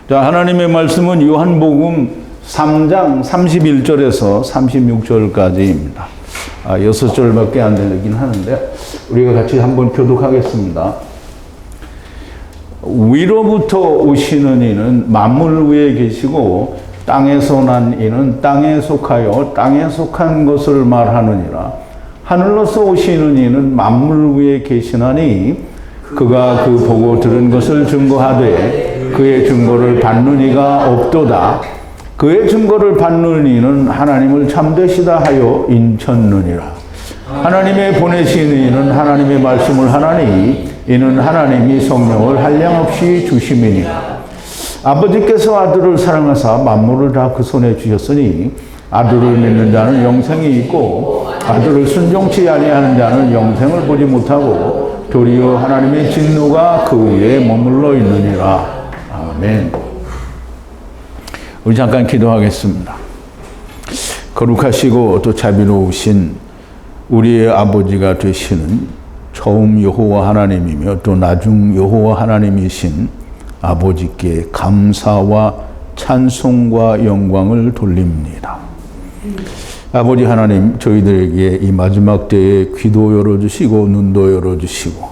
자, 하나님의 말씀은 요한복음 3장 31절에서 36절까지입니다. 6절밖에 안 되긴 하는데 우리가 같이 한번 교독하겠습니다. 위로부터 오시는 이는 만물 위에 계시고 땅에서 난 이는 땅에 속하여 땅에 속한 것을 말하느니라. 하늘로서 오시는 이는 만물 위에 계시나니 그가 그 보고 들은 것을 증거하되 그의 증거를 받는 이가 없도다. 그의 증거를 받는 이는 하나님을 참되시다 하여 인쳤느니라. 하나님의 보내신 이는 하나님의 말씀을 하나니 이는 하나님이 성령을 한량없이 주심이니라. 아버지께서 아들을 사랑하사 만물을 다 그 손에 주셨으니 아들을 믿는 자는 영생이 있고 아들을 순종치 아니하는 자는 영생을 보지 못하고 도리어 하나님의 진노가 그 위에 머물러 있느니라. 아멘. 우리 잠깐 기도하겠습니다. 거룩하시고 또 자비로우신 우리의 아버지가 되시는 처음 여호와 하나님이며 또 나중 여호와 하나님이신 아버지께 감사와 찬송과 영광을 돌립니다. 아버지 하나님, 저희들에게 이 마지막 때에 귀도 열어주시고 눈도 열어주시고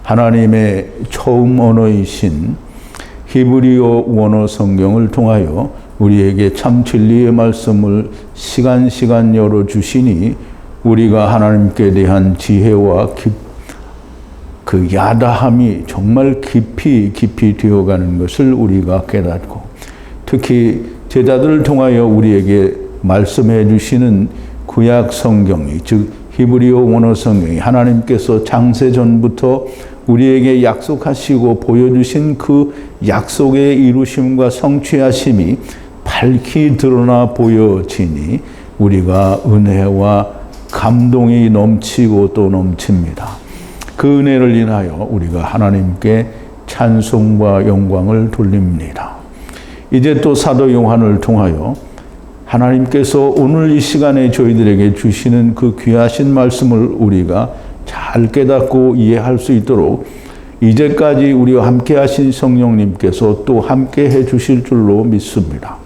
하나님의 처음 언어이신 히브리어 원어 성경을 통하여 우리에게 참 진리의 말씀을 시간 열어주시니 우리가 하나님께 대한 지혜와 그 야다함이 정말 깊이 되어가는 것을 우리가 깨닫고 특히 제자들을 통하여 우리에게 말씀해 주시는 구약 성경이 즉 히브리어 원어 성경이 하나님께서 장세 전부터 우리에게 약속하시고 보여주신 그 약속의 이루심과 성취하심이 밝히 드러나 보여지니 우리가 은혜와 감동이 넘치고 또 넘칩니다. 그 은혜를 인하여 우리가 하나님께 찬송과 영광을 돌립니다. 이제 또 사도 요한을 통하여 하나님께서 오늘 이 시간에 저희들에게 주시는 그 귀하신 말씀을 우리가 잘 깨닫고 이해할 수 있도록 이제까지 우리와 함께 하신 성령님께서 또 함께 해 주실 줄로 믿습니다.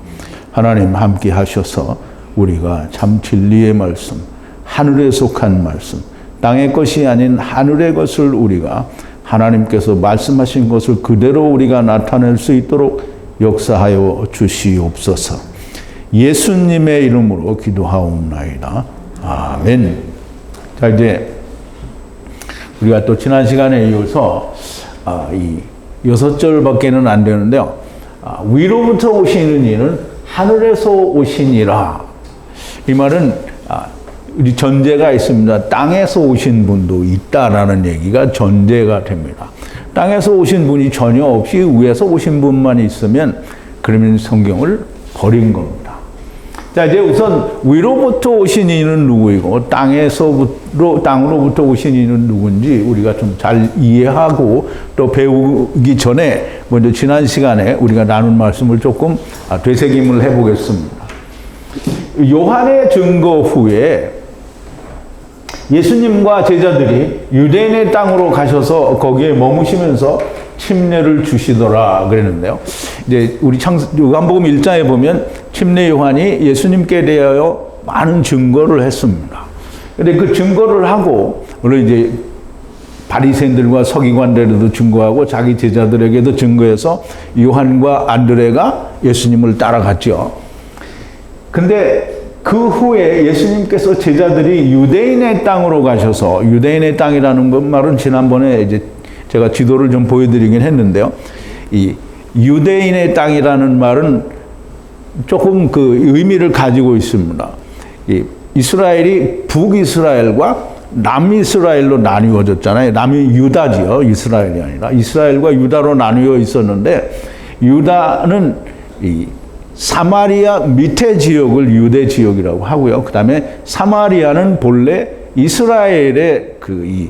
하나님 함께 하셔서 우리가 참 진리의 말씀, 하늘에 속한 말씀, 땅의 것이 아닌 하늘의 것을 우리가 하나님께서 말씀하신 것을 그대로 우리가 나타낼 수 있도록 역사하여 주시옵소서. 예수님의 이름으로 기도하옵나이다. 아멘. 자, 이제 우리가 또 지난 시간에 이어서 이 6절밖에는 안 되는데요. 위로부터 오시는 이는 하늘에서 오시니라. 이 말은 우리 전제가 있습니다. 땅에서 오신 분도 있다라는 얘기가 전제가 됩니다. 땅에서 오신 분이 전혀 없이 위에서 오신 분만 있으면 그러면 성경을 버린 겁니다. 자, 이제 우선 위로부터 오신 이는 누구이고 땅으로부터 오신 이는 누군지 우리가 좀 잘 이해하고 또 배우기 전에 먼저 지난 시간에 우리가 나눈 말씀을 조금 되새김을 해보겠습니다. 요한의 증거 후에 예수님과 제자들이 유대인의 땅으로 가셔서 거기에 머무시면서 침례를 주시더라 그랬는데요. 이제 우리 요한복음 1장에 보면 침례 요한이 예수님께 대하여 많은 증거를 했습니다. 근데 그 증거를 하고 물론 이제 바리새인들과 서기관들에도 증거하고 자기 제자들에게도 증거해서 요한과 안드레가 예수님을 따라갔죠. 근데 그 후에 예수님께서 제자들이 유대인의 땅으로 가셔서 유대인의 땅이라는 것 말은 지난번에 이제 제가 지도를 좀 보여드리긴 했는데요. 이 유대인의 땅이라는 말은 조금 그 의미를 가지고 있습니다. 이 이스라엘이 북이스라엘과 남이스라엘로 나뉘어졌잖아요. 남이 유다지요. 이스라엘이 아니라 이스라엘과 유다로 나뉘어 있었는데 유다는 이 사마리아 밑에 지역을 유대 지역이라고 하고요. 그 다음에 사마리아는 본래 이스라엘의 그 이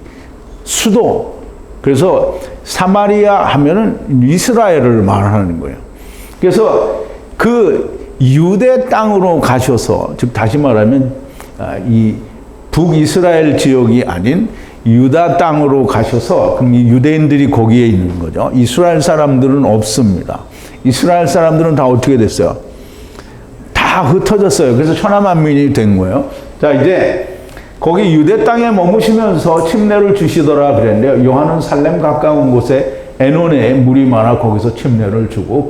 수도. 그래서 사마리아 하면은 이스라엘을 말하는 거예요. 그래서 그 유대 땅으로 가셔서, 즉 다시 말하면 이 북이스라엘 지역이 아닌 유다 땅으로 가셔서 그럼 이 유대인들이 거기에 있는 거죠. 이스라엘 사람들은 없습니다. 이스라엘 사람들은 다 어떻게 됐어요? 다 흩어졌어요. 그래서 천하만민이 된 거예요. 자, 이제 거기 유대 땅에 머무시면서 침례를 주시더라 그랬는데요. 요한은 살렘 가까운 곳에 에논에 물이 많아 거기서 침례를 주고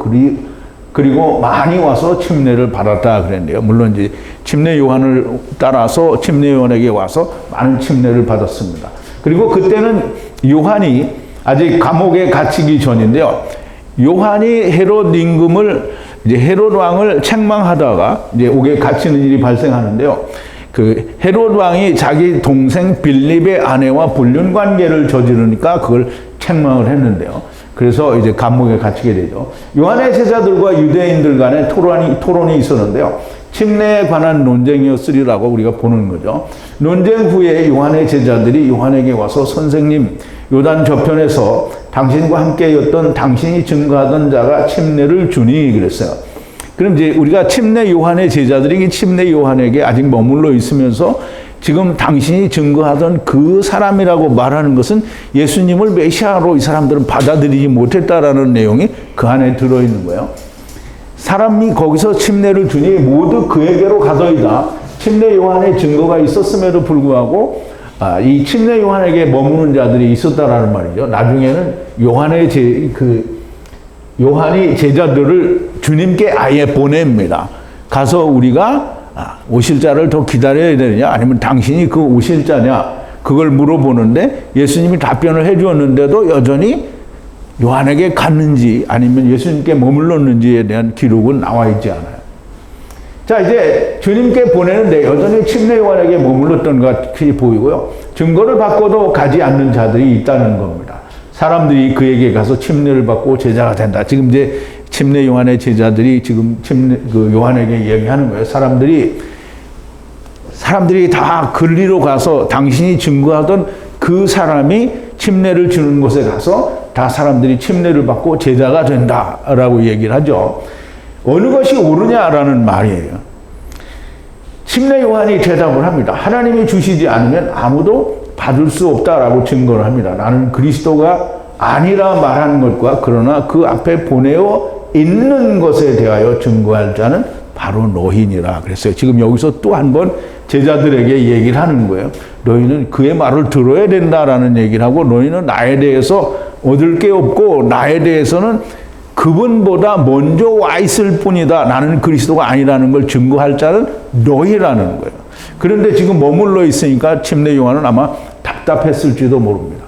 그리고 많이 와서 침례를 받았다 그랬는데요. 물론 이제 침례 요한을 따라서 침례 요한에게 와서 많은 침례를 받았습니다. 그리고 그때는 요한이 아직 감옥에 갇히기 전인데요. 요한이 헤롯 임금을 이제 헤롯 왕을 책망하다가 이제 옥에 갇히는 일이 발생하는데요. 그 헤롯 왕이 자기 동생 빌립의 아내와 불륜 관계를 저지르니까 그걸 책망을 했는데요. 그래서 이제 감옥에 갇히게 되죠. 요한의 제자들과 유대인들 간에 토론이 있었는데요. 침례에 관한 논쟁이었으리라고 우리가 보는 거죠. 논쟁 후에 요한의 제자들이 요한에게 와서 선생님, 요단 저편에서 당신과 함께였던 당신이 증거하던 자가 침례를 주니 그랬어요. 그럼 이제 우리가 침례 요한의 제자들이 침례 요한에게 아직 머물러 있으면서 지금 당신이 증거하던 그 사람이라고 말하는 것은 예수님을 메시아로 이 사람들은 받아들이지 못했다라는 내용이 그 안에 들어있는 거예요. 사람이 거기서 침례를 주니 모두 그에게로 가더이다. 침례 요한의 증거가 있었음에도 불구하고 이 침례 요한에게 머무는 자들이 있었다라는 말이죠. 나중에는 요한이 제자들을 주님께 아예 보냅니다. 가서 우리가 오실 자를 더 기다려야 되느냐 아니면 당신이 그 오실 자냐 그걸 물어보는데 예수님이 답변을 해 주었는데도 여전히 요한에게 갔는지 아니면 예수님께 머물렀는지에 대한 기록은 나와 있지 않아요. 자, 이제 주님께 보내는데 여전히 침례 요한에게 머물렀던 것 같이 보이고요. 증거를 받고도 가지 않는 자들이 있다는 겁니다. 사람들이 그에게 가서 침례를 받고 제자가 된다. 지금 이제 침례 요한의 제자들이 지금 요한에게 얘기하는 거예요. 사람들이 다 근리로 가서 당신이 증거하던 그 사람이 침례를 주는 곳에 가서 다 사람들이 침례를 받고 제자가 된다라고 얘기를 하죠. 어느 것이 옳으냐라는 말이에요. 침례 요한이 대답을 합니다. 하나님이 주시지 않으면 아무도 받을 수 없다라고 증거를 합니다. 나는 그리스도가 아니라 말하는 것과 그러나 그 앞에 보내어 있는 것에 대하여 증거할 자는 바로 너희니라 그랬어요. 지금 여기서 또 한 번 제자들에게 얘기를 하는 거예요. 너희는 그의 말을 들어야 된다라는 얘기를 하고 너희는 나에 대해서 얻을 게 없고 나에 대해서는 그분보다 먼저 와 있을 뿐이다. 나는 그리스도가 아니라는 걸 증거할 자는 너희라는 거예요. 그런데 지금 머물러 있으니까 침례 요한은 아마 답답했을지도 모릅니다.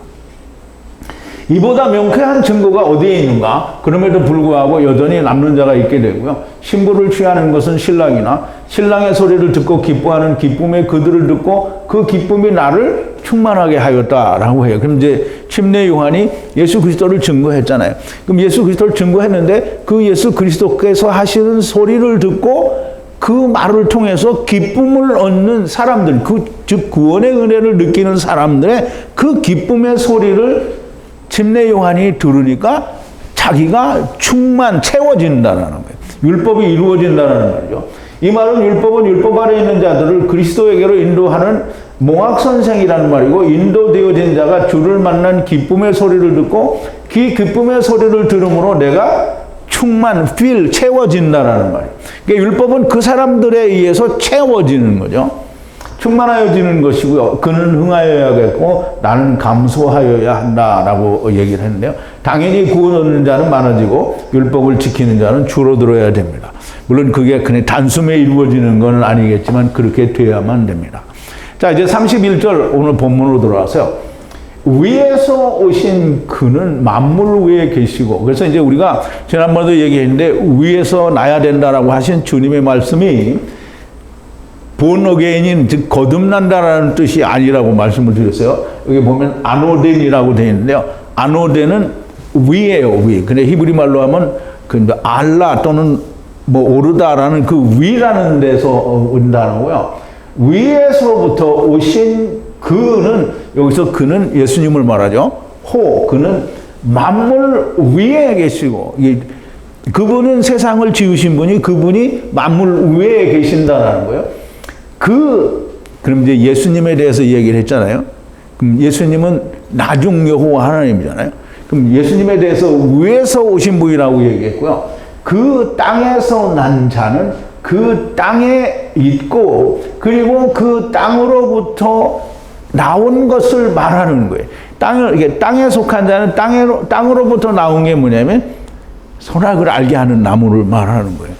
이보다 명쾌한 증거가 어디에 있는가? 그럼에도 불구하고 여전히 남는 자가 있게 되고요. 신부를 취하는 것은 신랑이나 신랑의 소리를 듣고 기뻐하는 기쁨의 그들을 듣고 그 기쁨이 나를 충만하게 하였다라고 해요. 그럼 이제 침례 요한이 예수 그리스도를 증거했잖아요. 그럼 예수 그리스도를 증거했는데 그 예수 그리스도께서 하시는 소리를 듣고 그 말을 통해서 기쁨을 얻는 사람들, 즉 구원의 은혜를 느끼는 사람들의 그 기쁨의 소리를 침례 요한이 들으니까 자기가 채워진다는 거예요. 율법이 이루어진다는 말이죠. 이 말은 율법은 율법 아래 있는 자들을 그리스도에게로 인도하는 몽학선생이라는 말이고 인도되어진 자가 주를 만난 기쁨의 소리를 듣고 그 기쁨의 소리를 들음으로 내가 채워진다라는 말이에요. 그러니까 율법은 그 사람들에 의해서 채워지는 거죠. 충만하여지는 것이고요. 그는 흥하여야겠고 나는 감소하여야 한다라고 얘기를 했는데요. 당연히 구원 얻는 자는 많아지고 율법을 지키는 자는 줄어들어야 됩니다. 물론 그게 그냥 단숨에 이루어지는 건 아니겠지만 그렇게 돼야만 됩니다. 자, 이제 31절 오늘 본문으로 들어와서요. 위에서 오신 그는 만물 위에 계시고 그래서 이제 우리가 지난번에도 얘기했는데 위에서 나야 된다라고 하신 주님의 말씀이 born again인 즉 거듭난다라는 뜻이 아니라고 말씀을 드렸어요. 여기 보면 아노덴이라고 되어 있는데요. 아노덴은 위예요, 위. 근데 히브리 말로 하면 그 알라 또는 뭐 오르다라는 그 위라는 데서 온다고요. 위에서부터 오신 그는 여기서 그는 예수님을 말하죠. 그는 만물 위에 계시고 그분은 세상을 지으신 분이 그분이 만물 위에 계신다라는 거예요. 그럼 이제 예수님에 대해서 얘기를 했잖아요. 그럼 예수님은 나중 여호와 하나님이잖아요. 그럼 예수님에 대해서 위에서 오신 분이라고 얘기했고요. 그 땅에서 난 자는 그 땅에 있고, 그리고 그 땅으로부터 나온 것을 말하는 거예요. 이게 땅에 속한 자는 땅으로부터 나온 게 뭐냐면 선악을 알게 하는 나무를 말하는 거예요.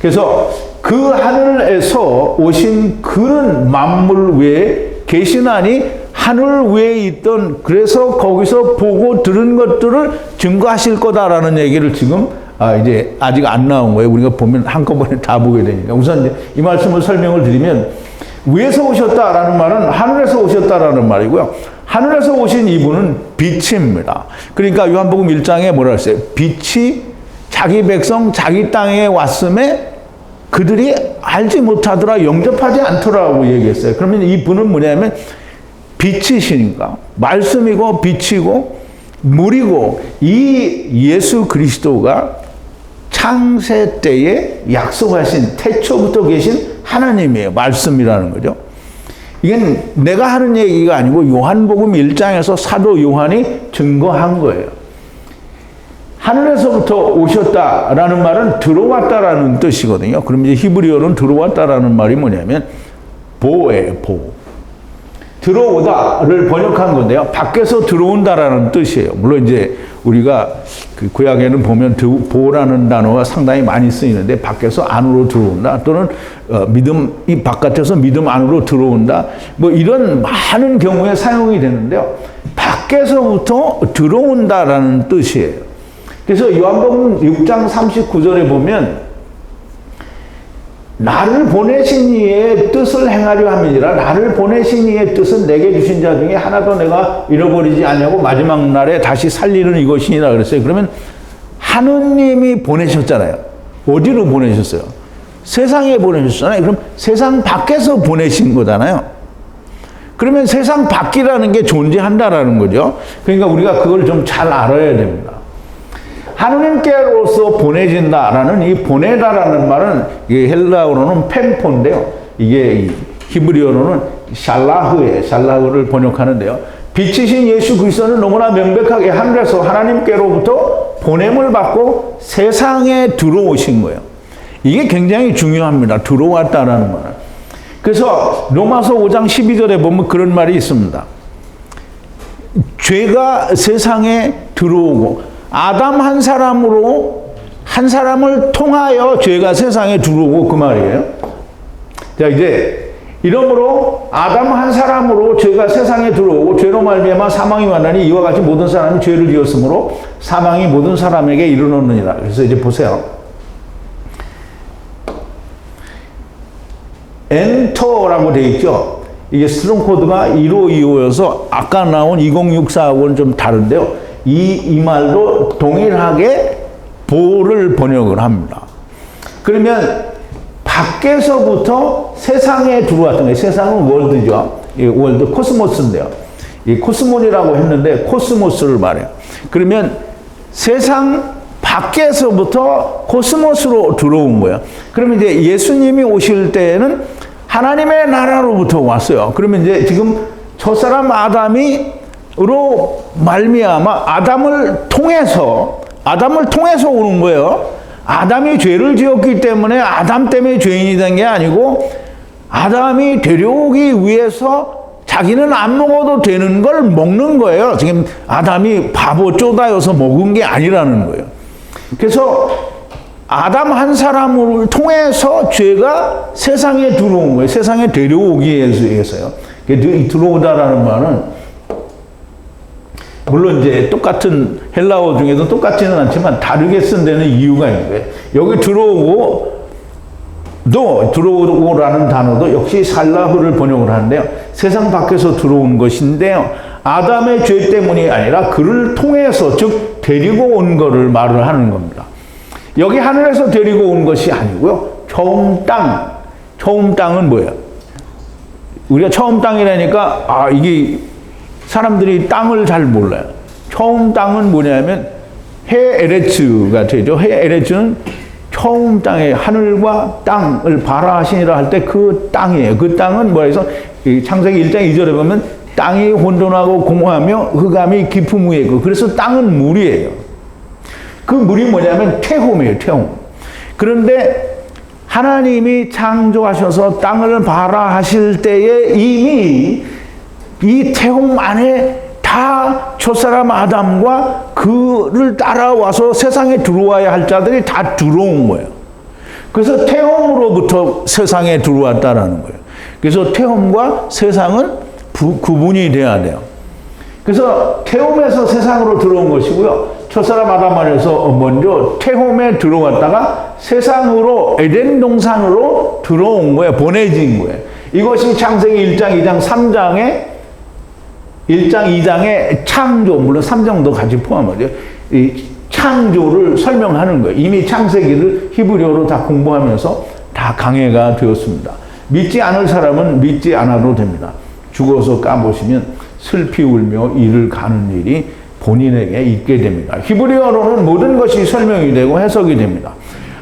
그래서 그 하늘에서 오신 그런 만물 위에 계시나니 하늘 위에 있던, 그래서 거기서 보고 들은 것들을 증거하실 거다라는 얘기를 지금 이제 아직 안 나온 거예요. 우리가 보면 한꺼번에 다 보게 되니까. 우선 이제 이 말씀을 설명을 드리면, 위에서 오셨다라는 말은 하늘에서 오셨다라는 말이고요. 하늘에서 오신 이분은 빛입니다. 그러니까 요한복음 1장에 뭐라 했어요? 빛이 자기 백성 자기 땅에 왔음에 그들이 알지 못하더라, 영접하지 않더라고 얘기했어요. 그러면 이 분은 뭐냐면 빛이시니까, 말씀이고 빛이고 물이고, 이 예수 그리스도가 창세 때에 약속하신, 태초부터 계신 하나님이에요. 말씀이라는 거죠. 이건 내가 하는 얘기가 아니고 요한복음 1장에서 사도 요한이 증거한 거예요. 하늘에서부터 오셨다라는 말은 들어왔다라는 뜻이거든요. 그럼 이제 히브리어는 들어왔다라는 말이 뭐냐면 보예요, 보. 들어오다를 번역한 건데요. 밖에서 들어온다라는 뜻이에요. 물론 이제 우리가 그 구약에는 보면 보라는 단어가 상당히 많이 쓰이는데, 밖에서 안으로 들어온다, 또는 이 바깥에서 믿음 안으로 들어온다, 뭐 이런 많은 경우에 사용이 되는데요. 밖에서부터 들어온다라는 뜻이에요. 그래서 요한복음 6장 39절에 보면 나를 보내신 이의 뜻을 행하려 함이니라. 나를 보내신 이의 뜻은 내게 주신 자 중에 하나도 내가 잃어버리지 않냐고 마지막 날에 다시 살리는 이것이니라 그랬어요. 그러면 하느님이 보내셨잖아요. 어디로 보내셨어요? 세상에 보내셨잖아요. 그럼 세상 밖에서 보내신 거잖아요. 그러면 세상 밖이라는 게 존재한다라는 거죠. 그러니까 우리가 그걸 좀 잘 알아야 됩니다. 하느님께로서 보내진다라는 이 보내다라는 말은, 이게 헬라어로는 펜포인데요. 이게 히브리어로는 샬라흐를 번역하는데요. 빛이신 예수 그리스도는 너무나 명백하게 하늘에서 하나님께로부터 보냄을 받고 세상에 들어오신 거예요. 이게 굉장히 중요합니다. 들어왔다라는 말은. 그래서 로마서 5장 12절에 보면 그런 말이 있습니다. 죄가 세상에 들어오고, 아담 한 사람을 통하여 죄가 세상에 들어오고, 그 말이에요. 자, 이제 이러므로 아담 한 사람으로 죄가 세상에 들어오고, 죄로 말미암아 사망이 왔나니 이와 같이 모든 사람이 죄를 지었으므로 사망이 모든 사람에게 이르렀느니라. 그래서 이제 보세요. 엔터라고 되어 있죠. 이게 스트롱 코드가 1525여서 아까 나온 2064하고는 좀 다른데요. 이 말도 동일하게 보를 번역을 합니다. 그러면 밖에서부터 세상에 들어왔던 거예요. 세상은 월드죠. 이 월드 코스모스인데요. 이 코스몬이라고 했는데 코스모스를 말해요. 그러면 세상 밖에서부터 코스모스로 들어온 거예요. 그러면 이제 예수님이 오실 때에는 하나님의 나라로부터 왔어요. 그러면 이제 지금 첫사람 아담으로 말미암아 아담을 통해서 오는 거예요. 아담이 죄를 지었기 때문에 아담 때문에 죄인이 된 게 아니고, 아담이 데려오기 위해서 자기는 안 먹어도 되는 걸 먹는 거예요. 지금 아담이 바보 쪼다여서 먹은 게 아니라는 거예요. 그래서 아담 한 사람을 통해서 죄가 세상에 들어온 거예요. 세상에 데려오기 위해서요. 들어오다라는 말은 물론 이제 똑같은 헬라어 중에도 똑같지는 않지만 다르게 쓴 데는 이유가 있는 거예요. 여기 들어오라는 단어도 역시 살라흐를 번역을 하는데요. 세상 밖에서 들어온 것인데요. 아담의 죄 때문이 아니라 그를 통해서, 즉 데리고 온 거를 말을 하는 겁니다. 여기 하늘에서 데리고 온 것이 아니고요. 처음 땅은 뭐예요? 우리가 처음 땅이라니까 이게 사람들이 땅을 잘 몰라요. 처음 땅은 뭐냐면 헤에레츠가 되죠. 헤에레츠는 처음 땅에 하늘과 땅을 발아하시니라 할 때 그 땅이에요. 그 땅은 뭐해서 창세기 1장 2절에 보면 땅이 혼돈하고 공허하며 흑암이 깊음 위에 있고, 그래서 땅은 물이에요. 그 물이 뭐냐면 태홈이에요, 태홈. 그런데 하나님이 창조하셔서 땅을 봐라 하실 때에 이미 이 태홈 안에 다 첫사람 아담과 그를 따라와서 세상에 들어와야 할 자들이 다 들어온 거예요. 그래서 태홈으로부터 세상에 들어왔다라는 거예요. 그래서 태홈과 세상은 구분이 돼야 돼요. 그래서 태홈에서 세상으로 들어온 것이고요. 첫사람 아담 안에서 먼저 태홈에 들어왔다가 세상으로 에덴 동산으로 들어온 거예요. 보내진 거예요. 이것이 창세기 1장, 2장, 3장에 1장, 2장의 창조, 물론 3장도 같이 포함하죠. 이 창조를 설명하는 거예요. 이미 창세기를 히브리어로 다 공부하면서 다 강해가 되었습니다. 믿지 않을 사람은 믿지 않아도 됩니다. 죽어서 까보시면 슬피 울며 이를 가는 일이 본인에게 있게 됩니다. 히브리어로는 모든 것이 설명이 되고 해석이 됩니다.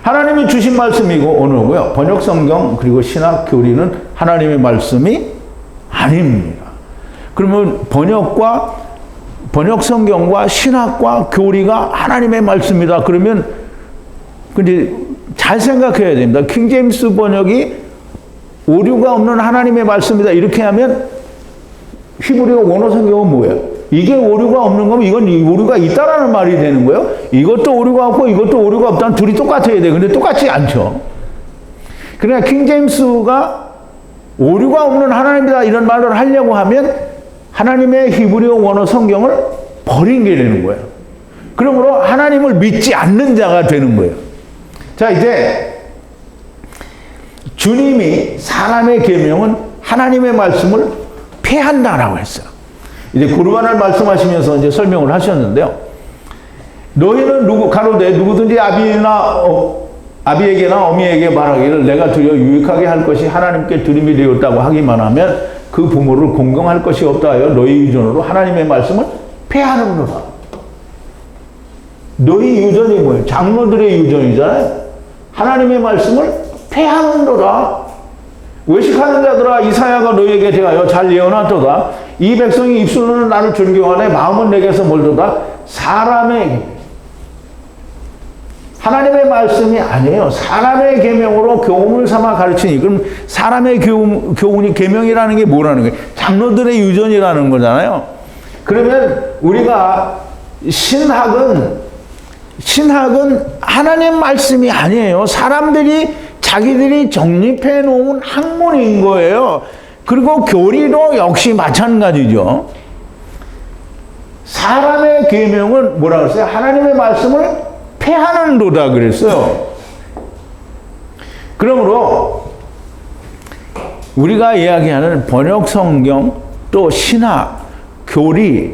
하나님이 주신 말씀이고 언어고요. 번역 성경 그리고 신학 교리는 하나님의 말씀이 아닙니다. 그러면 번역 성경과 신학과 교리가 하나님의 말씀이다. 그러면 근데 잘 생각해야 됩니다. 킹제임스 번역이 오류가 없는 하나님의 말씀이다. 이렇게 하면 히브리어 원어 성경은 뭐예요? 이게 오류가 없는 거면 이건 오류가 있다라는 말이 되는 거예요. 이것도 오류가 없고 이것도 오류가 없다면 둘이 똑같아야 돼. 근데 똑같지 않죠. 그러나 킹제임스가 오류가 없는 하나님이다 이런 말을 하려고 하면 하나님의 히브리어 원어 성경을 버린 게 되는 거예요. 그러므로 하나님을 믿지 않는 자가 되는 거예요. 자, 이제 주님이 사람의 계명은 하나님의 말씀을 폐한다라고 했어요. 이제 구르반을 말씀하시면서 이제 설명을 하셨는데요. 너희는 가로되 누구든지 아비에게나 어미에게 말하기를 내가 드려 유익하게 할 것이 하나님께 드림이 되었다고 하기만 하면 그 부모를 공경할 것이 없다 하여 너희 유전으로 하나님의 말씀을 폐하는구나. 너희 유전이 뭐예요? 장로들의 유전이잖아요. 하나님의 말씀을 폐하는도다. 외식하는 자들아 이사야가 너희에게 대하여 잘 예언하도다. 이 백성이 입술로는 나를 존경하네 마음은 내게서 멀도다. 하나님의 말씀이 아니에요. 사람의 계명으로 교훈을 삼아 가르치니. 그럼 사람의 교훈이 계명이라는 게 뭐라는 거예요? 장로들의 유전이라는 거잖아요. 그러면 우리가 신학은 하나님 말씀이 아니에요. 자기들이 정립해 놓은 학문인 거예요. 그리고 교리도 역시 마찬가지죠. 사람의 계명은 뭐라고 했어요? 하나님의 말씀을 폐하는도다 그랬어요. 그러므로 우리가 이야기하는 번역 성경, 또 신학, 교리,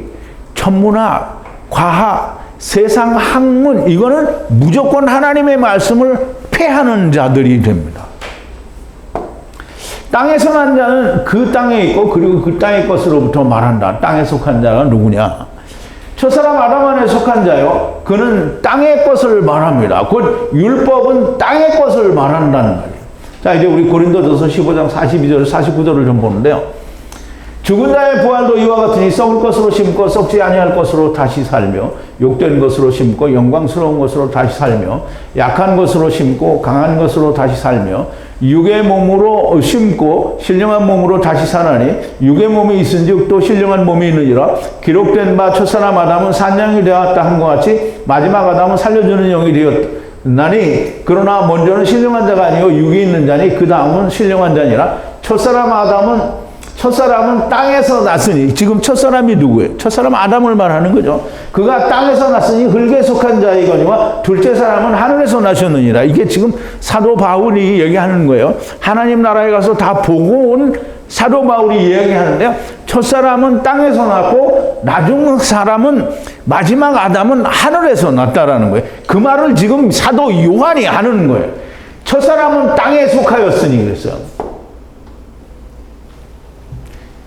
천문학, 과학, 세상 학문, 이거는 무조건 하나님의 말씀을 폐하는 자들이 됩니다. 땅에서 난 자는 그 땅에 있고 그리고 그 땅의 것으로부터 말한다. 땅에 속한 자가 누구냐? 첫사람 아담 안에 속한 자요. 그는 땅의 것을 말합니다. 곧 율법은 땅의 것을 말한다는 말이에요. 자, 이제 우리 고린도전서 15장 42절 49절을 좀 보는데요. 죽은 자의 부활도 이와 같으니 썩을 것으로 심고 썩지 아니할 것으로 다시 살며 욕된 것으로 심고 영광스러운 것으로 다시 살며 약한 것으로 심고 강한 것으로 다시 살며 육의 몸으로 심고 신령한 몸으로 다시 사나니 육의 몸이 있은즉 또 신령한 몸이 있느니라. 기록된 바 첫사람 아담은 산양이 되었다 함과 같이 마지막 아담은 살려주는 영이 되었나니 그러나 먼저는 신령한 자가 아니요 육이 있는 자니 그 다음은 신령한 자니라. 첫사람은 땅에서 났으니, 지금 첫사람이 누구예요? 첫사람 아담을 말하는 거죠. 그가 땅에서 났으니 흙에 속한 자이거니와 둘째 사람은 하늘에서 나셨느니라. 이게 지금 사도 바울이 얘기하는 거예요. 하나님 나라에 가서 다 보고 온 사도 바울이 이야기하는데요. 첫사람은 땅에서 났고 나중 사람은 마지막 아담은 하늘에서 났다라는 거예요. 그 말을 지금 사도 요한이 하는 거예요. 첫사람은 땅에 속하였으니 그랬어요.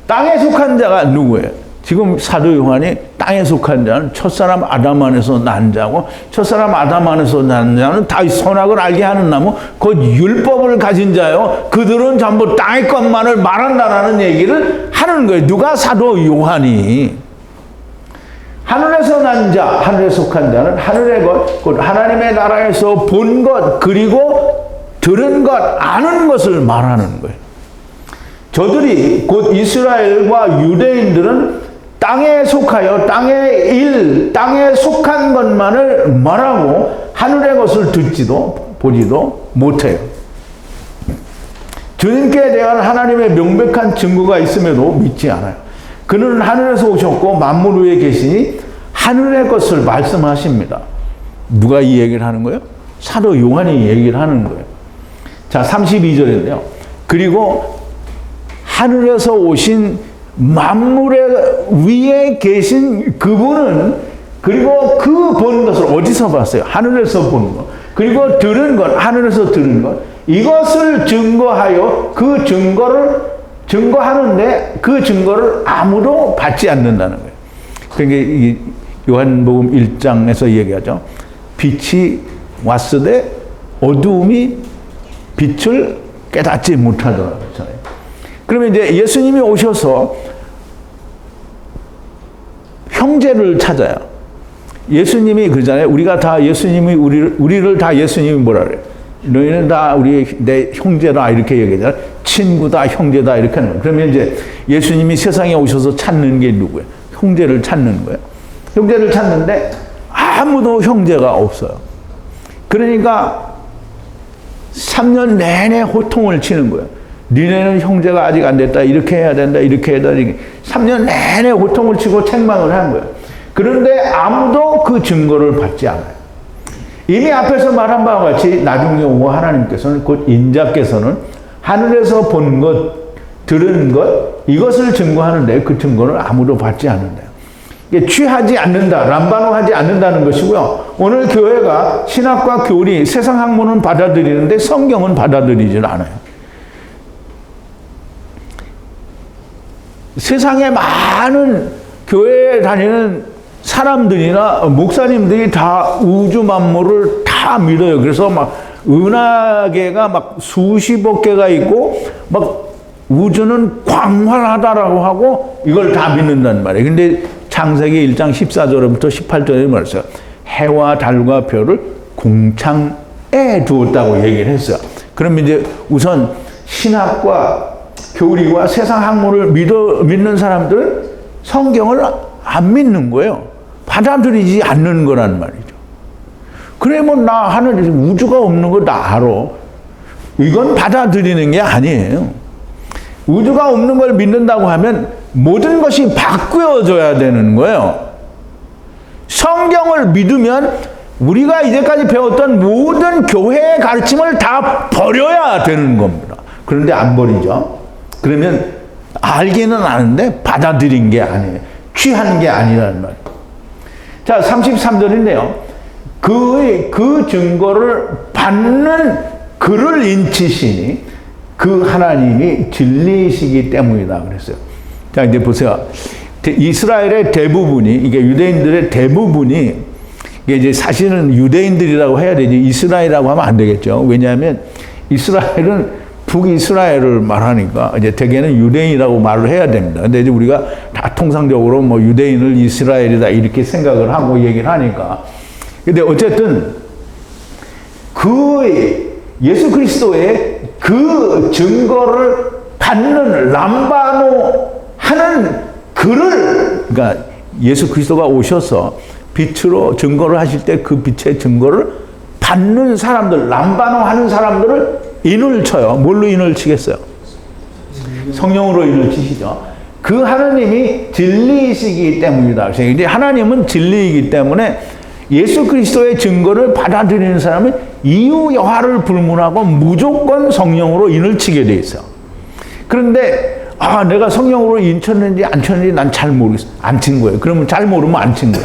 땅에 속한 자가 누구예요? 지금 사도 요한이 땅에 속한 자는 첫사람 아담 안에서 난 자고 첫사람 아담 안에서 난 자는 다 선악을 알게 하는 나무 곧 율법을 가진 자요. 그들은 전부 땅의 것만을 말한다라는 얘기를 하는 거예요. 누가? 사도 요한이. 하늘에서 난 자, 하늘에 속한 자는 하늘의 것, 곧 하나님의 나라에서 본 것, 그리고 들은 것, 아는 것을 말하는 거예요. 저들이 곧 이스라엘과 유대인들은 땅에 속하여 땅에 속한 것만을 말하고 하늘의 것을 듣지도 보지도 못해요. 주님께 대한 하나님의 명백한 증거가 있음에도 믿지 않아요. 그는 하늘에서 오셨고 만물 위에 계시니 하늘의 것을 말씀하십니다. 누가 이 얘기를 하는 거예요? 사도 요한이 얘기를 하는 거예요. 자, 32절인데요. 그리고 하늘에서 오신 만물의 위에 계신 그분은, 그리고 그 본 것을 어디서 봤어요? 하늘에서 본 것. 그리고 들은 것, 하늘에서 들은 것. 이것을 증거하여 그 증거를 증거하는데 그 증거를 아무도 받지 않는다는 거예요. 그러니까 이 요한복음 1장에서 얘기하죠. 빛이 왔으되 어두움이 빛을 깨닫지 못하더라. 그러면 이제 예수님이 오셔서 형제를 찾아요. 예수님이 그러잖아요. 우리가 다 예수님이 우리를 다 예수님이 뭐라 그래요? 너희는 다 내 형제다 이렇게 얘기하잖아요. 친구다, 형제다 이렇게 하는 거예요. 그러면 이제 예수님이 세상에 오셔서 찾는 게 누구예요? 형제를 찾는 거예요. 형제를 찾는데 아무도 형제가 없어요. 그러니까 3년 내내 호통을 치는 거예요. 니네는 형제가 아직 안 됐다. 이렇게 해야 된다. 이렇게 해야 된다. 3년 내내 호통을 치고 책망을 한 거예요. 그런데 아무도 그 증거를 받지 않아요. 이미 앞에서 말한 바와 같이 나중에 오고 하나님께서는, 곧 인자께서는 하늘에서 본 것, 들은 것, 이것을 증거하는데 그 증거를 아무도 받지 않는다. 취하지 않는다, 람바노하지 않는다는 것이고요. 오늘 교회가 신학과 교리, 세상 학문은 받아들이는데 성경은 받아들이질 않아요. 세상에 많은 교회에 다니는 사람들이나 목사님들이 다 우주 만물을 다 믿어요. 그래서 막 은하계가 막 수십억 개가 있고 막 우주는 광활하다라고 하고 이걸 다 믿는단 말이에요. 근데 창세기 1장 14절부터 18절에 말했어요. 해와 달과 별을 공창에 두었다고 얘기를 했어요. 그럼 이제 우선 신학과 교리와 세상 학문을 믿는 사람들은 성경을 안 믿는 거예요. 받아들이지 않는 거란 말이죠. 그래, 뭐, 나 하늘 우주가 없는 거 다 알아. 이건 받아들이는 게 아니에요. 우주가 없는 걸 믿는다고 하면 모든 것이 바뀌어져야 되는 거예요. 성경을 믿으면 우리가 이제까지 배웠던 모든 교회의 가르침을 다 버려야 되는 겁니다. 그런데 안 버리죠. 그러면 알기는 아는데 받아들인 게 아니에요. 취한 게 아니라는 말이에요. 자, 33절인데요. 그 증거를 받는 그를 인치시니 그 하나님이 진리이시기 때문이다 그랬어요. 자, 이제 보세요. 이스라엘의 대부분이, 이게 유대인들의 대부분이, 이게 이제 사실은 유대인들이라고 해야 되지 이스라엘이라고 하면 안 되겠죠. 왜냐하면 이스라엘은 북이스라엘을 말하니까 이제 대개는 유대인이라고 말을 해야 됩니다. 근데 이제 우리가 다 통상적으로 뭐 유대인을 이스라엘이다 이렇게 생각을 하고 얘기를 하니까. 근데 어쨌든 그 예수 그리스도의 그 증거를 받는 람바노 하는 그를, 그러니까 예수 그리스도가 오셔서 빛으로 증거를 하실 때 그 빛의 증거를 받는 사람들, 람바노 하는 사람들을 인을 쳐요. 뭘로 인을 치겠어요? 성령으로 인을 치시죠. 그 하나님이 진리이시기 때문이다. 이제 하나님은 진리이기 때문에 예수 그리스도의 증거를 받아들이는 사람은 이유 여하를 불문하고 무조건 성령으로 인을 치게 돼 있어요. 그런데 내가 성령으로 인 쳤는지 안 쳤는지 난 잘 모르겠어. 안 친 거예요. 그러면 잘 모르면 안 친 거야.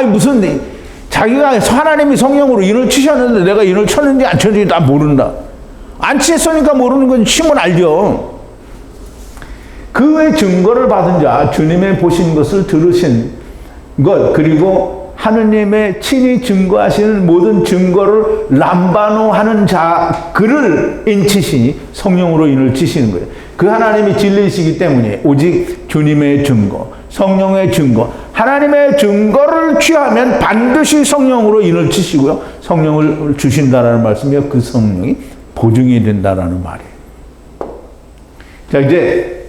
무슨 자기가 하나님이 성령으로 인을 치셨는데 내가 인을 쳤는지 안 쳤는지 다 모른다. 안 치셨으니까 모르는 건 치면 알죠. 그의 증거를 받은 자, 주님의 보신 것을 들으신 것, 그리고 하느님의 친히 증거하시는 모든 증거를 람바노 하는 자, 그를 인치시니 성령으로 인을 치시는 거예요. 그 하나님이 진리이시기 때문에 오직 주님의 증거, 성령의 증거, 하나님의 증거를 취하면 반드시 성령으로 인을 치시고요. 성령을 주신다라는 말씀이요. 그 성령이 보증이 된다라는 말이에요. 자, 이제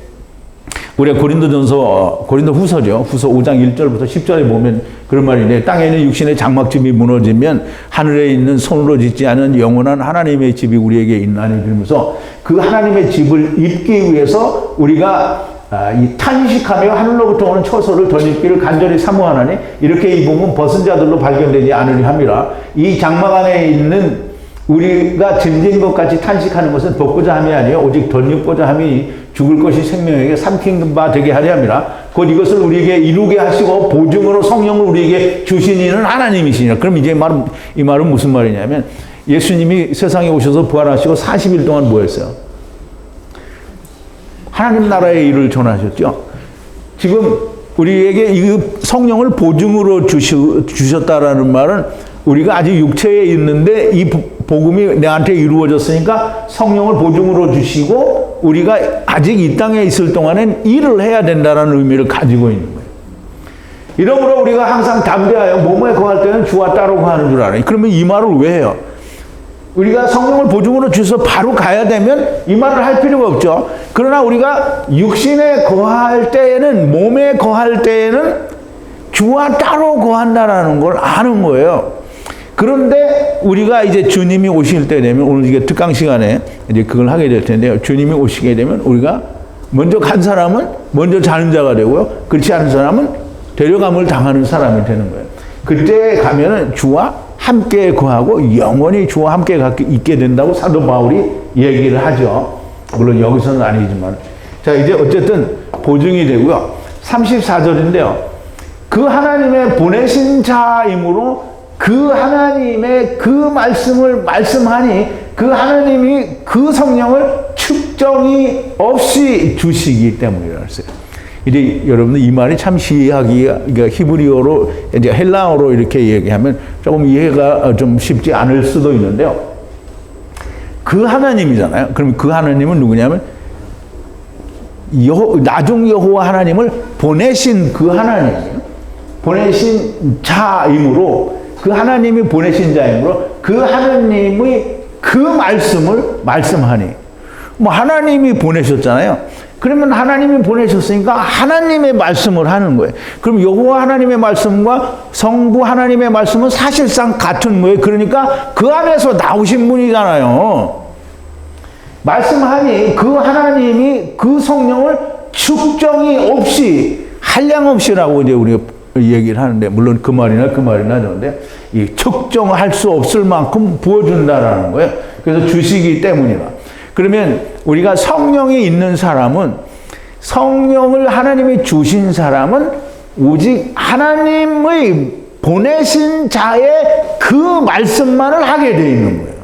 우리가 고린도 후서죠. 후서 5장 1절부터 10절에 보면 그런 말인데, 땅에 있는 육신의 장막집이 무너지면 하늘에 있는 손으로 짓지 않은 영원한 하나님의 집이 우리에게 있나니, 그러면서 그 하나님의 집을 입기 위해서 우리가 이 탄식하며 하늘로부터 오는 처소를 덧입기를 간절히 사모하나니 이렇게 입으면 벗은 자들로 발견되지 않으리 함이라. 이 장막 안에 있는 우리가 짐진 것 같이 탄식하는 것은 벗고자 함이 아니요 오직 덧입고자 함이 죽을 것이 생명에게 삼킨 바 되게 하려 함이라. 곧 이것을 우리에게 이루게 하시고 보증으로 성령을 우리에게 주신 이는 하나님이시니라. 그럼 이제 이 말은 무슨 말이냐면, 예수님이 세상에 오셔서 부활하시고 40일 동안 뭐 했어요? 하나님 나라의 일을 전하셨죠. 지금 우리에게 이 성령을 보증으로 주셨다라는 말은, 우리가 아직 육체에 있는데 이 복음이 내한테 이루어졌으니까 성령을 보증으로 주시고 우리가 아직 이 땅에 있을 동안엔 일을 해야 된다는 의미를 가지고 있는 거예요. 이러므로 우리가 항상 담대하여 몸에 거할 때는 주와 따로 거하는 줄 알아요. 그러면 이 말을 왜 해요? 우리가 성령을 보증으로 주셔서 바로 가야 되면 이 말을 할 필요가 없죠. 그러나 우리가 육신에 거할 때에는, 몸에 거할 때에는 주와 따로 거한다라는 걸 아는 거예요. 그런데 우리가 이제 주님이 오실 때 되면, 오늘 이게 특강 시간에 이제 그걸 하게 될 텐데요. 주님이 오시게 되면 우리가 먼저 간 사람은 먼저 자는 자가 되고요. 그렇지 않은 사람은 데려감을 당하는 사람이 되는 거예요. 그때 가면은 주와 함께 거하고 영원히 주와 함께 있게 된다고 사도 바울이 얘기를 하죠. 물론 여기서는 아니지만. 자, 이제 어쨌든 보증이 되고요. 34절인데요. 그 하나님의 보내신 자이므로 그 하나님의 그 말씀을 말씀하니 그 하나님이 그 성령을 측정이 없이 주시기 때문이라고 했어요. 이제 여러분들 이 말이 참 이해하기가, 그러니까 히브리어로, 이제 헬라어로 이렇게 얘기하면 조금 이해가 좀 쉽지 않을 수도 있는데요. 그 하나님이잖아요. 그럼 그 하나님은 누구냐면 나중 여호와 하나님을 보내신 그 하나님이에요. 보내신 자이므로, 그 하나님이 보내신 자이므로 그 하나님의 그 말씀을 말씀하니, 뭐 하나님이 보내셨잖아요. 그러면 하나님이 보내셨으니까 하나님의 말씀을 하는 거예요. 그럼 여호와 하나님의 말씀과 성부 하나님의 말씀은 사실상 같은 거예요. 그러니까 그 안에서 나오신 분이잖아요. 말씀하니 그 하나님이 그 성령을 측정이 없이, 한량 없이라고 이제 우리가 얘기를 하는데, 물론 그 말이나 그런데 이 측정할 수 없을 만큼 부어준다라는 거예요. 그래서 주시기 때문이라. 그러면 우리가 성령이 있는 사람은, 성령을 하나님이 주신 사람은 오직 하나님의 보내신 자의 그 말씀만을 하게 되어 있는 거예요.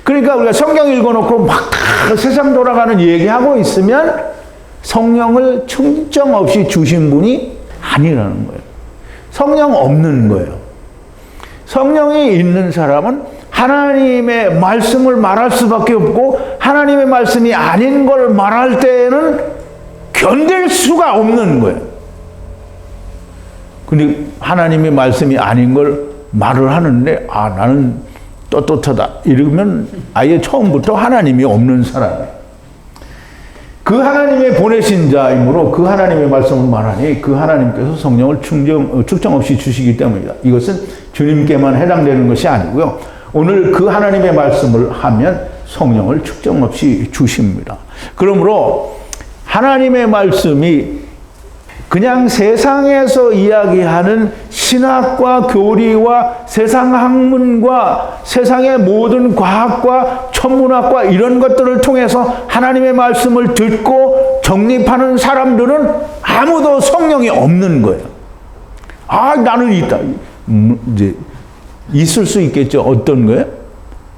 그러니까 우리가 성경 읽어놓고 막 세상 돌아가는 얘기하고 있으면 성령을 측정 없이 주신 분이 아니라는 거예요. 성령 없는 거예요. 성령이 있는 사람은 하나님의 말씀을 말할 수밖에 없고, 하나님의 말씀이 아닌 걸 말할 때에는 견딜 수가 없는 거예요. 근데 하나님의 말씀이 아닌 걸 말을 하는데, 아, 나는 떳떳하다 이러면 아예 처음부터 하나님이 없는 사람이에요. 그 하나님의 보내신 자이므로 그 하나님의 말씀을 말하니 그 하나님께서 성령을 측정 없이 주시기 때문이다. 이것은 주님께만 해당되는 것이 아니고요. 오늘 그 하나님의 말씀을 하면 성령을 측정 없이 주십니다. 그러므로 하나님의 말씀이 그냥 세상에서 이야기하는 신학과 교리와 세상 학문과 세상의 모든 과학과 천문학과 이런 것들을 통해서 하나님의 말씀을 듣고 정립하는 사람들은 아무도 성령이 없는 거예요. 아, 나는 있다. 이제 있을 수 있겠죠. 어떤 거예요?